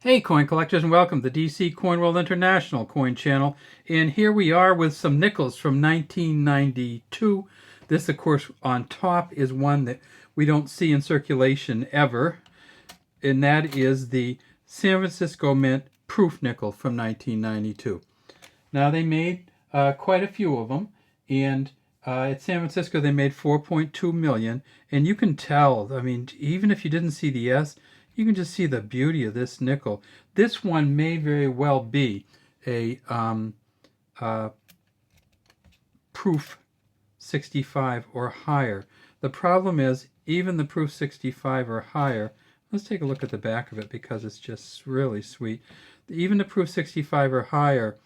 Hey coin collectors, and welcome to the DC Coin World International coin channel. And here we are with some nickels from 1992. This, of course, on top is one that we don't see in circulation ever, and that is the San Francisco Mint Proof Nickel from 1992. Now, they made quite a few of them, and at San Francisco they made 4.2 million. And you can tell, I mean, even if you didn't see the S, you can just see the beauty of this nickel. This one may very well be a proof 65 or higher. The problem is, even the proof 65 or higher, let's take a look at the back of it because it's just really sweet. Even the proof 65 or higher,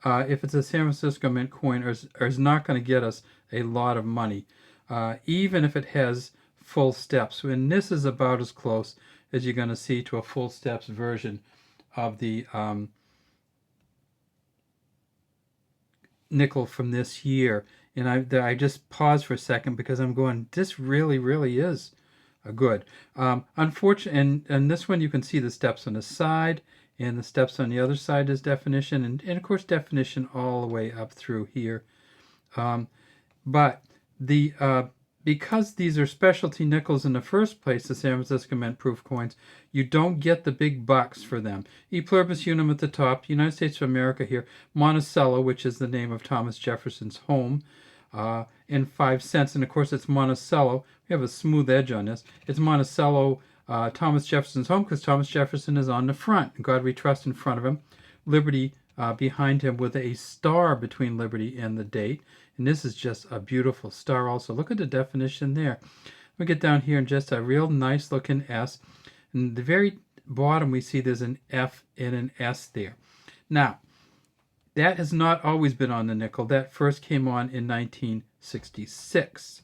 if it's a San Francisco Mint coin, is not going to get us a lot of money, even if it has full steps. And this is about as close as you're going to see to a full steps version of the nickel from this year. And I just paused for a second because I'm going, this really is a good. Unfortunately, and this one you can see the steps on the side, and the steps on the other side is definition, and of course definition all the way up through here. But the because these are specialty nickels in the first place, the San Francisco Mint Proof coins, you don't get the big bucks for them. E pluribus unum at the top, United States of America here, Monticello, which is the name of Thomas Jefferson's home, in 5 cents. And of course it's Monticello. We have a smooth edge on this. It's Monticello, Thomas Jefferson's home, because Thomas Jefferson is on the front. God we trust in front of him. Liberty behind him with a star between Liberty and the date. And this is just a beautiful star also. Look at the definition there. We get down here and just a real nice looking S. And the very bottom we see there's an F and an S there. Now, that has not always been on the nickel. That first came on in 1966.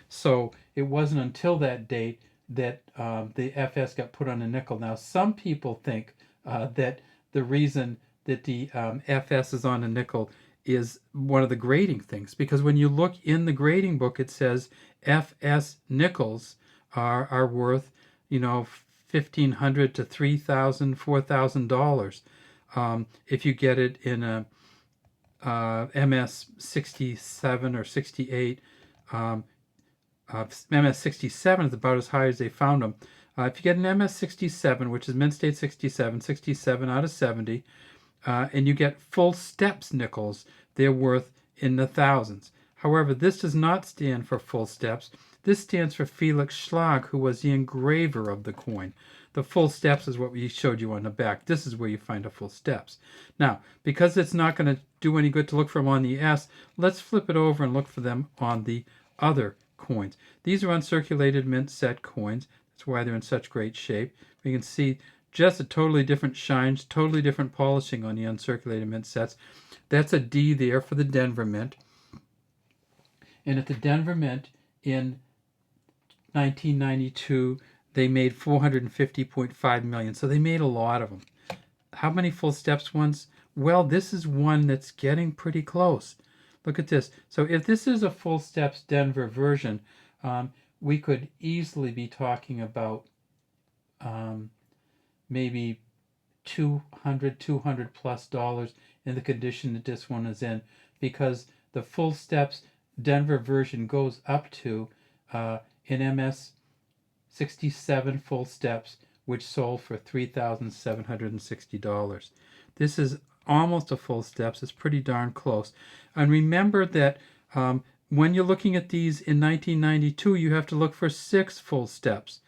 So it wasn't until that date that the FS got put on the nickel. Now, some people think that the reason that the FS is on a nickel is one of the grading things, because when you look in the grading book, it says FS nickels are worth, $1,500 to $3,000, $4,000 if you get it in a MS 67 or 68. MS 67 is about as high as they found them. If you get an MS 67, which is Mint State 67, 67 out of 70, and you get full steps nickels, they're worth in the thousands. However, this does not stand for full steps. This stands for Felix Schlag, who was the engraver of the coin. The full steps is what we showed you on the back. This is where you find a full steps. Now, because it's not going to do any good to look for them on the S, let's flip it over and look for them on the other coins. These are uncirculated mint set coins. That's why they're in such great shape. We can see just a totally different shines, totally different polishing on the uncirculated mint sets. That's a D there for the Denver Mint. And at the Denver Mint in 1992, they made 450.5 million. So they made a lot of them. How many full steps ones? Well, this is one that's getting pretty close. Look at this. So if this is a full steps Denver version, we could easily be talking about maybe $200 plus in the condition that this one is in, because the full steps Denver version goes up to in MS 67 full steps, which sold for $3,760. This is almost a full steps. It's pretty darn close. And remember that when you're looking at these in 1992, you have to look for 6 full steps.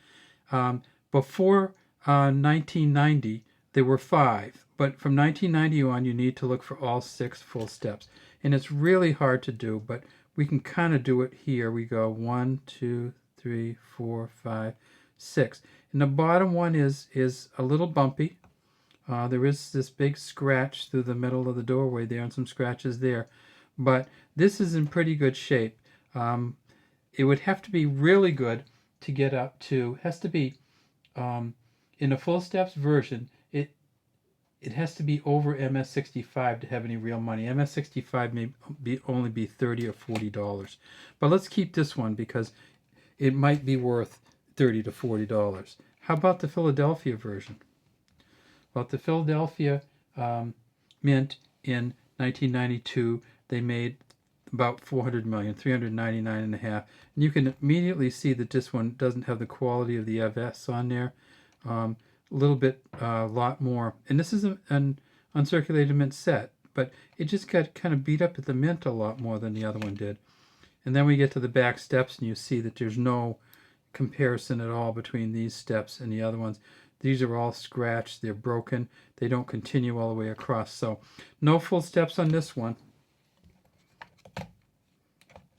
Before 1990, there were 5. But from 1990 on, you need to look for all 6 full steps. And it's really hard to do, but we can kind of do it here. We go 1, 2, 3, 4, 5, 6. And the bottom one is a little bumpy. There is this big scratch through the middle of the doorway there and some scratches there. But this is in pretty good shape. It would have to be really good to get up to, has to be, in a full steps version, it has to be over MS65 to have any real money. MS65 may only be $30 or $40. But let's keep this one because it might be worth $30 to $40. How about the Philadelphia version? About the Philadelphia Mint in 1992, they made about 400 million, 399 and a half. And you can immediately see that this one doesn't have the quality of the FS on there. A little bit, a lot more. And this is an uncirculated mint set, but it just got kind of beat up at the mint a lot more than the other one did. And then we get to the back steps, and you see that there's no comparison at all between these steps and the other ones. These are all scratched, they're broken, they don't continue all the way across. So no full steps on this one.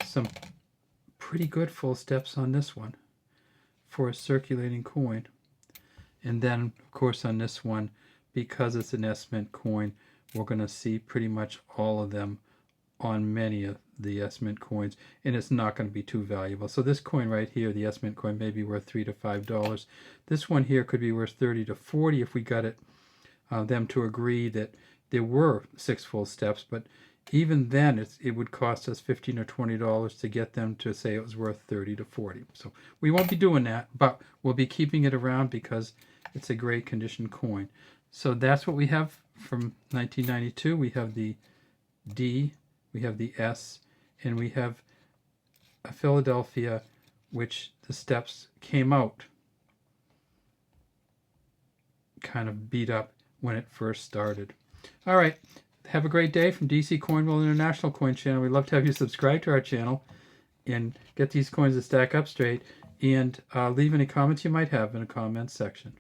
Some pretty good full steps on this one for a circulating coin. And then, of course, on this one, because it's an S-Mint coin, we're going to see pretty much all of them on many of the S-Mint coins, and it's not going to be too valuable. So this coin right here, the S-Mint coin, may be worth $3 to $5. This one here could be worth 30 to 40 if we got it them to agree that there were 6 full steps, but even then it would cost us $15 or $20 to get them to say it was worth 30 to 40. So we won't be doing that, but we'll be keeping it around because it's a great condition coin. So that's what we have from 1992. We have the D, we have the S, and we have a Philadelphia, which the steps came out kind of beat up when it first started. All right, have a great day from DC Coin World International Coin Channel. We'd love to have you subscribe to our channel and get these coins to stack up straight, and leave any comments you might have in the comments section.